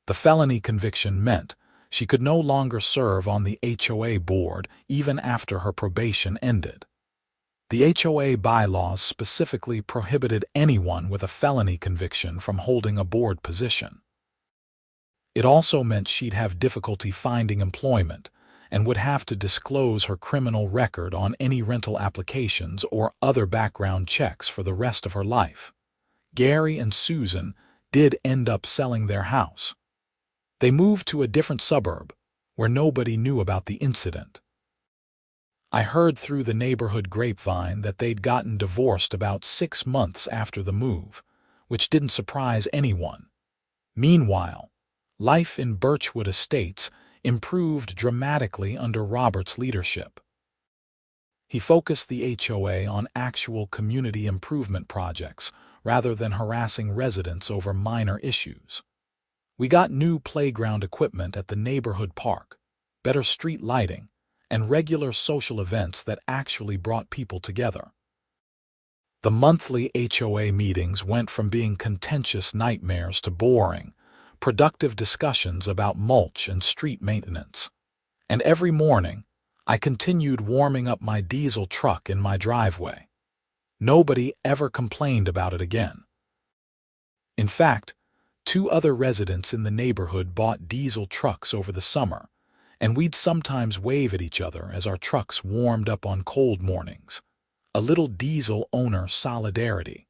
The felony conviction meant she could no longer serve on the HOA board even after her probation ended. The HOA bylaws specifically prohibited anyone with a felony conviction from holding a board position. It also meant she'd have difficulty finding employment and would have to disclose her criminal record on any rental applications or other background checks for the rest of her life. Gary and Susan did end up selling their house. They moved to a different suburb where nobody knew about the incident. I heard through the neighborhood grapevine that they'd gotten divorced about 6 months after the move, which didn't surprise anyone. Meanwhile, life in Birchwood Estates improved dramatically under Robert's leadership. He focused the HOA on actual community improvement projects rather than harassing residents over minor issues. We got new playground equipment at the neighborhood park, better street lighting, and regular social events that actually brought people together. The monthly HOA meetings went from being contentious nightmares to boring, productive discussions about mulch and street maintenance. And every morning, I continued warming up my diesel truck in my driveway. Nobody ever complained about it again. In fact, 2 other residents in the neighborhood bought diesel trucks over the summer, and we'd sometimes wave at each other as our trucks warmed up on cold mornings. A little diesel owner solidarity.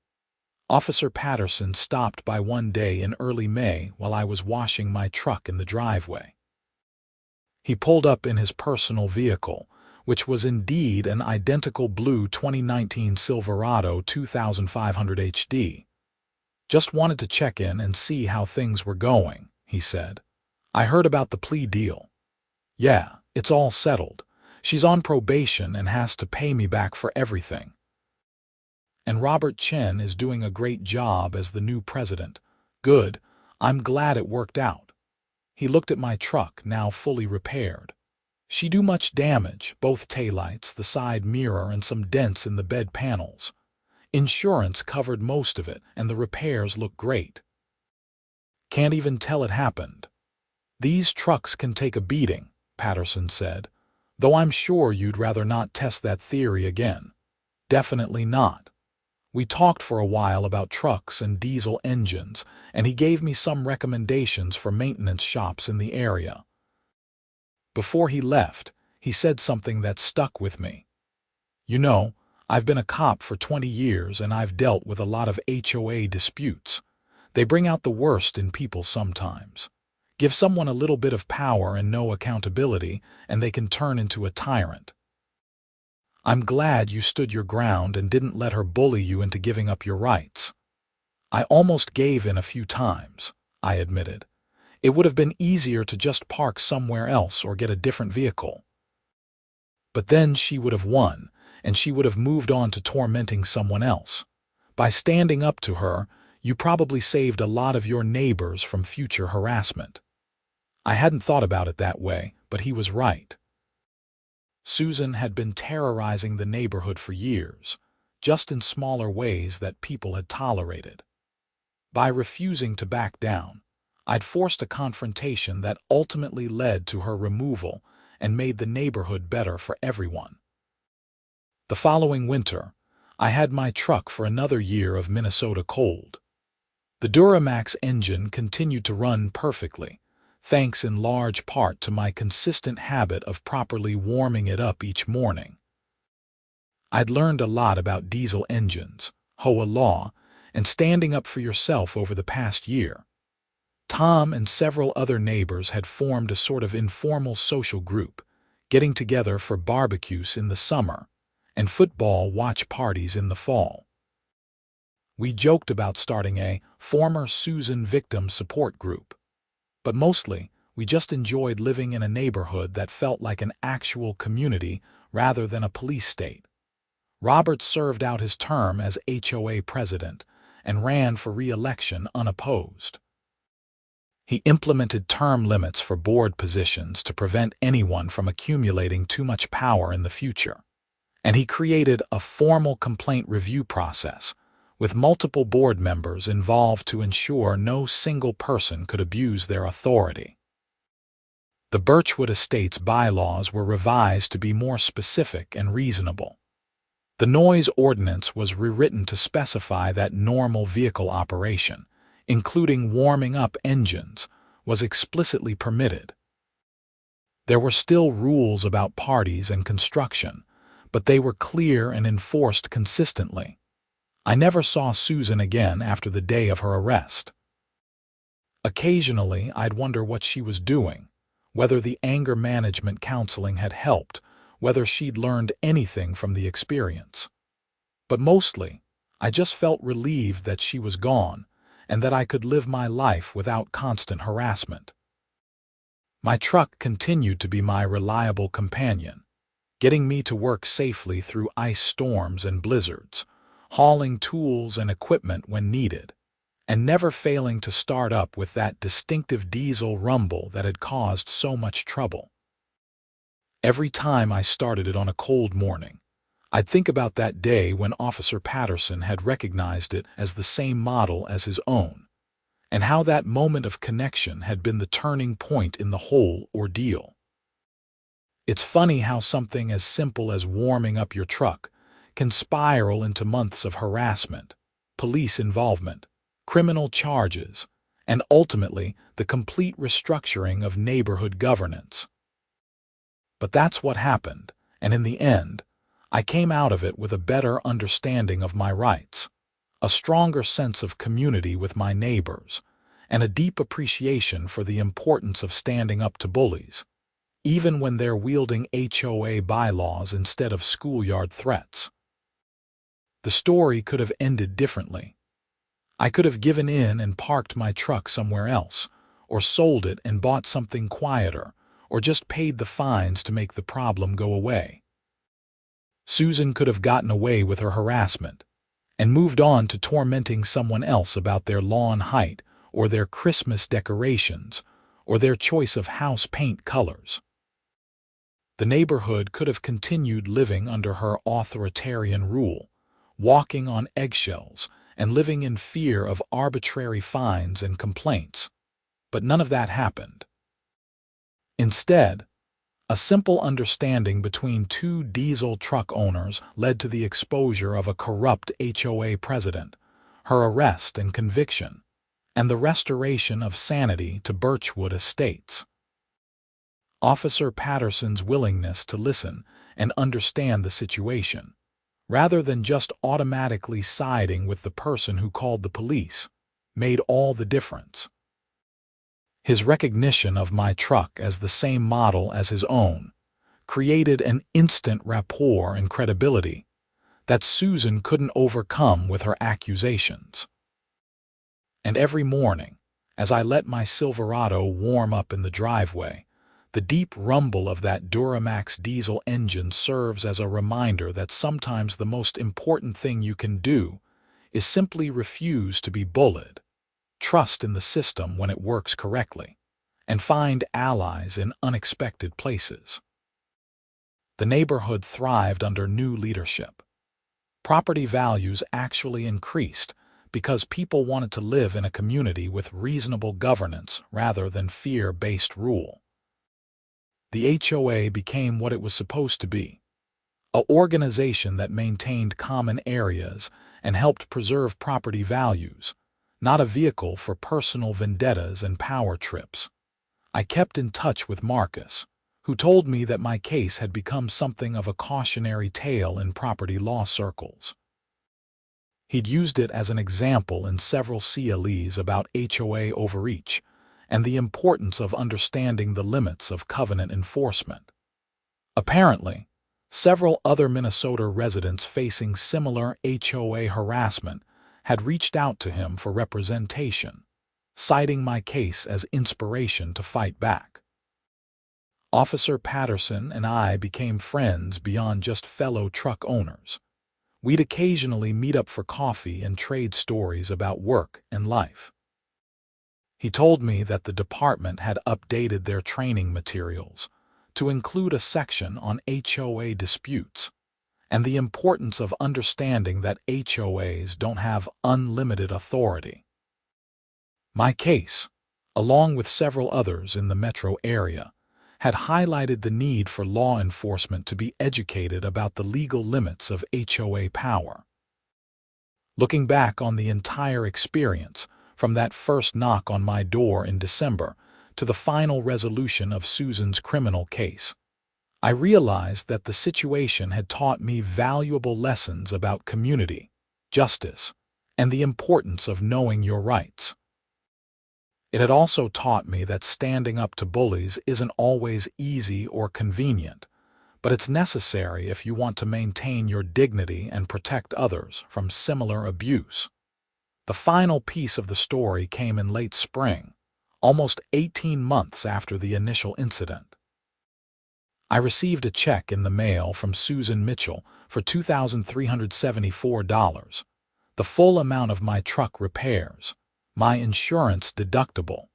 Officer Patterson stopped by one day in early May while I was washing my truck in the driveway. He pulled up in his personal vehicle, which was indeed an identical blue 2019 Silverado 2500 HD. "Just wanted to check in and see how things were going," he said. "I heard about the plea deal." "Yeah, it's all settled. She's on probation and has to pay me back for everything. And Robert Chen is doing a great job as the new president. Good, I'm glad it worked out." He looked at my truck, now fully repaired. "She do much damage, both taillights, the side mirror, and some dents in the bed panels. Insurance covered most of it, and the repairs look great. Can't even tell it happened. These trucks can take a beating," Patterson said, "though I'm sure you'd rather not test that theory again." "Definitely not." We talked for a while about trucks and diesel engines, and he gave me some recommendations for maintenance shops in the area. Before he left, he said something that stuck with me. "You know, I've been a cop for 20 years and I've dealt with a lot of HOA disputes. They bring out the worst in people sometimes. Give someone a little bit of power and no accountability, and they can turn into a tyrant. I'm glad you stood your ground and didn't let her bully you into giving up your rights." "I almost gave in a few times," I admitted. "It would have been easier to just park somewhere else or get a different vehicle. But then she would have won, and she would have moved on to tormenting someone else. By standing up to her, you probably saved a lot of your neighbors from future harassment." I hadn't thought about it that way, but he was right. Susan had been terrorizing the neighborhood for years, just in smaller ways that people had tolerated. By refusing to back down, I'd forced a confrontation that ultimately led to her removal and made the neighborhood better for everyone. The following winter, I had my truck for another year of Minnesota cold. The Duramax engine continued to run perfectly, thanks in large part to my consistent habit of properly warming it up each morning. I'd learned a lot about diesel engines, HOA law, and standing up for yourself over the past year. Tom and several other neighbors had formed a sort of informal social group, getting together for barbecues in the summer and football watch parties in the fall. We joked about starting a former Susan victim support group, but mostly we just enjoyed living in a neighborhood that felt like an actual community rather than a police state. Robert served out his term as HOA president and ran for re-election unopposed. He implemented term limits for board positions to prevent anyone from accumulating too much power in the future. And he created a formal complaint review process with multiple board members involved to ensure no single person could abuse their authority. The Birchwood Estates bylaws were revised to be more specific and reasonable. The noise ordinance was rewritten to specify that normal vehicle operation, including warming up engines, was explicitly permitted. There were still rules about parties and construction, but they were clear and enforced consistently. I never saw Susan again after the day of her arrest. Occasionally, I'd wonder what she was doing, whether the anger management counseling had helped, whether she'd learned anything from the experience. But mostly, I just felt relieved that she was gone and that I could live my life without constant harassment. My truck continued to be my reliable companion, getting me to work safely through ice storms and blizzards, hauling tools and equipment when needed, and never failing to start up with that distinctive diesel rumble that had caused so much trouble. Every time I started it on a cold morning, I'd think about that day when Officer Patterson had recognized it as the same model as his own, and how that moment of connection had been the turning point in the whole ordeal. It's funny how something as simple as warming up your truck can spiral into months of harassment, police involvement, criminal charges, and ultimately the complete restructuring of neighborhood governance. But that's what happened, and in the end, I came out of it with a better understanding of my rights, a stronger sense of community with my neighbors, and a deep appreciation for the importance of standing up to bullies, even when they're wielding HOA bylaws instead of schoolyard threats. The story could have ended differently. I could have given in and parked my truck somewhere else, or sold it and bought something quieter, or just paid the fines to make the problem go away. Susan could have gotten away with her harassment and moved on to tormenting someone else about their lawn height or their Christmas decorations or their choice of house paint colors. The neighborhood could have continued living under her authoritarian rule, walking on eggshells and living in fear of arbitrary fines and complaints. But none of that happened. Instead, a simple understanding between two diesel truck owners led to the exposure of a corrupt HOA president, her arrest and conviction, and the restoration of sanity to Birchwood Estates. Officer Patterson's willingness to listen and understand the situation, rather than just automatically siding with the person who called the police, made all the difference. His recognition of my truck as the same model as his own created an instant rapport and credibility that Susan couldn't overcome with her accusations. And every morning, as I let my Silverado warm up in the driveway, the deep rumble of that Duramax diesel engine serves as a reminder that sometimes the most important thing you can do is simply refuse to be bullied, trust in the system when it works correctly, and find allies in unexpected places. The neighborhood thrived under new leadership. Property values actually increased because people wanted to live in a community with reasonable governance rather than fear-based rule. The HOA became what it was supposed to be, an organization that maintained common areas and helped preserve property values, not a vehicle for personal vendettas and power trips. I kept in touch with Marcus, who told me that my case had become something of a cautionary tale in property law circles. He'd used it as an example in several CLEs about HOA overreach and the importance of understanding the limits of covenant enforcement. Apparently, several other Minnesota residents facing similar HOA harassment had reached out to him for representation, citing my case as inspiration to fight back. Officer Patterson and I became friends beyond just fellow truck owners. We'd occasionally meet up for coffee and trade stories about work and life. He told me that the department had updated their training materials to include a section on HOA disputes and the importance of understanding that HOAs don't have unlimited authority. My case, along with several others in the metro area, had highlighted the need for law enforcement to be educated about the legal limits of HOA power. Looking back on the entire experience, from that first knock on my door in December to the final resolution of Susan's criminal case, I realized that the situation had taught me valuable lessons about community, justice, and the importance of knowing your rights. It had also taught me that standing up to bullies isn't always easy or convenient, but it's necessary if you want to maintain your dignity and protect others from similar abuse. The final piece of the story came in late spring, almost 18 months after the initial incident. I received a check in the mail from Susan Mitchell for $2,374, the full amount of my truck repairs, my insurance deductible,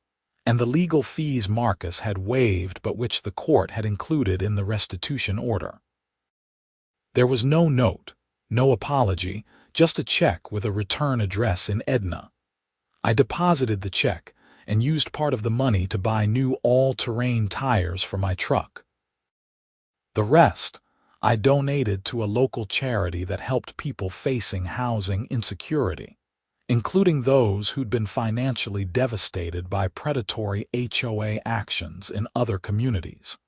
and the legal fees Marcus had waived but which the court had included in the restitution order. There was no note, no apology, just a check with a return address in Edna. I deposited the check and used part of the money to buy new all-terrain tires for my truck. The rest, I donated to a local charity that helped people facing housing insecurity, including those who'd been financially devastated by predatory HOA actions in other communities.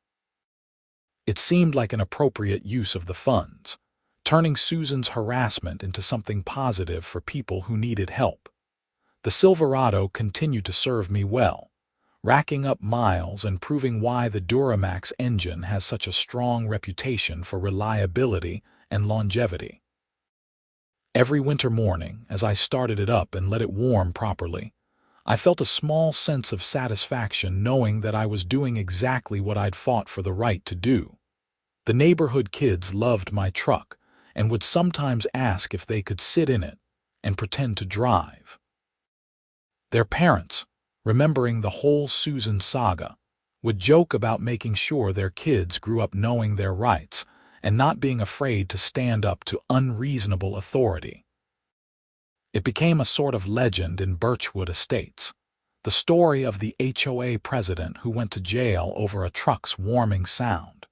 It seemed like an appropriate use of the funds, turning Susan's harassment into something positive for people who needed help. The Silverado continued to serve me well, racking up miles and proving why the Duramax engine has such a strong reputation for reliability and longevity. Every winter morning, as I started it up and let it warm properly, I felt a small sense of satisfaction knowing that I was doing exactly what I'd fought for the right to do. The neighborhood kids loved my truck and would sometimes ask if they could sit in it and pretend to drive. Their parents, remembering the whole Susan saga, would joke about making sure their kids grew up knowing their rights and not being afraid to stand up to unreasonable authority. It became a sort of legend in Birchwood Estates, the story of the HOA president who went to jail over a truck's warming sound.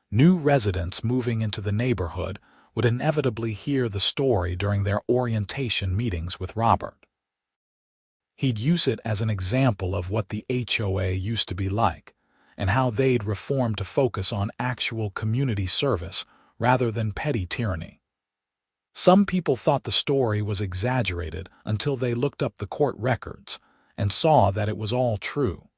New residents moving into the neighborhood would inevitably hear the story during their orientation meetings with Robert. He'd use it as an example of what the HOA used to be like, and how they'd reformed to focus on actual community service rather than petty tyranny. Some people thought the story was exaggerated until they looked up the court records and saw that it was all true.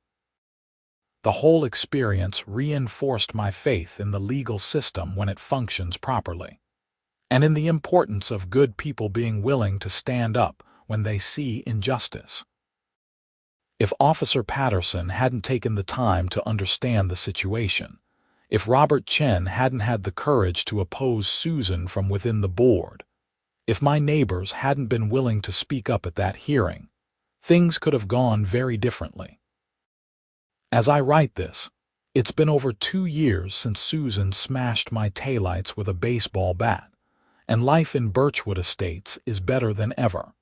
The whole experience reinforced my faith in the legal system when it functions properly, and in the importance of good people being willing to stand up when they see injustice. If Officer Patterson hadn't taken the time to understand the situation, if Robert Chen hadn't had the courage to oppose Susan from within the board, if my neighbors hadn't been willing to speak up at that hearing, things could have gone very differently. As I write this, it's been over 2 years since Susan smashed my taillights with a baseball bat, and life in Birchwood Estates is better than ever.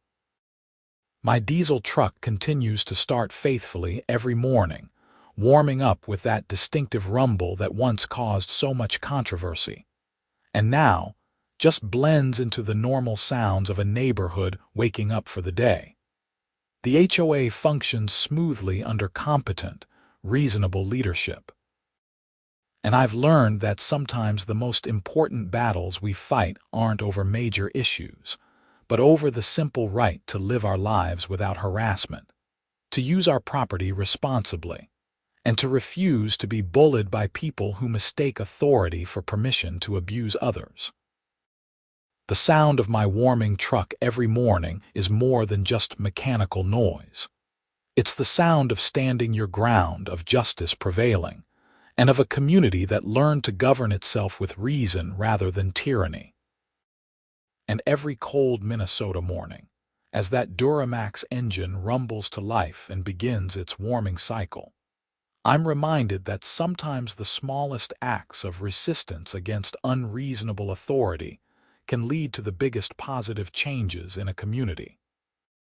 My diesel truck continues to start faithfully every morning, warming up with that distinctive rumble that once caused so much controversy, and now just blends into the normal sounds of a neighborhood waking up for the day. The HOA functions smoothly under competent, reasonable leadership. And I've learned that sometimes the most important battles we fight aren't over major issues, but over the simple right to live our lives without harassment, to use our property responsibly, and to refuse to be bullied by people who mistake authority for permission to abuse others. The sound of my warming truck every morning is more than just mechanical noise. It's the sound of standing your ground, of justice prevailing, and of a community that learned to govern itself with reason rather than tyranny. And every cold Minnesota morning, as that Duramax engine rumbles to life and begins its warming cycle, I'm reminded that sometimes the smallest acts of resistance against unreasonable authority can lead to the biggest positive changes in a community.